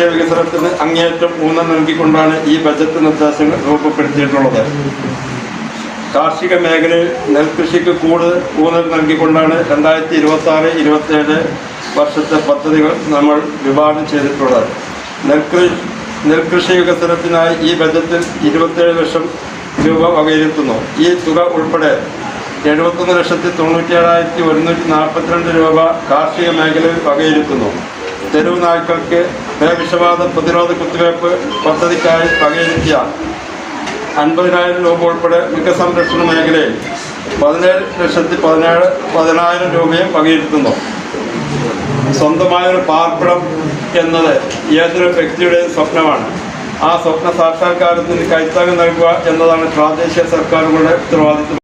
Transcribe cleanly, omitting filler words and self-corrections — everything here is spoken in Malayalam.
നെൽകൃഷി വികസനത്തിന് അങ്ങേയറ്റം ഊന്നൽ നൽകിക്കൊണ്ടാണ് ഈ ബജറ്റ് നിർദ്ദേശങ്ങൾ രൂപപ്പെടുത്തിയിട്ടുള്ളത്. കാർഷിക മേഖലയിൽ നെൽകൃഷിക്ക് കൂടുതൽ ഊന്നൽ നൽകിക്കൊണ്ടാണ് 2026-27 വർഷത്തെ പദ്ധതികൾ നമ്മൾ വിഭാവനം ചെയ്തിട്ടുള്ളത്. നെൽകൃഷി വികസനത്തിനായി ഈ ബജറ്റിൽ 27 ലക്ഷം രൂപ വകയിരുത്തുന്നു. ഈ തുക ഉൾപ്പെടെ 71,97,142 രൂപ കാർഷിക മേഖലയിൽ വകയിരുത്തുന്നു. തെരുവ് നായ്ക്കൾക്ക് വിഷബാധ പ്രതിരോധ കുത്തിവയ്പ്പ് പദ്ധതിക്കായി വകയിരുത്തിയ 50,000 രൂപ ഉൾപ്പെടെ മൃഗസംരക്ഷണ മേഖലയിൽ 17,17,000 രൂപയും വകയിരുത്തുന്നു. സ്വന്തമായൊരു പാർപ്പിടം എന്നത് ഏതൊരു വ്യക്തിയുടെയും സ്വപ്നമാണ്. ആ സ്വപ്ന സാക്ഷാത്കാരത്തിന് കൈത്താങ്ങ് നൽകുക എന്നതാണ് പ്രാദേശിക സർക്കാരുകളുടെ ഉത്തരവാദിത്വം.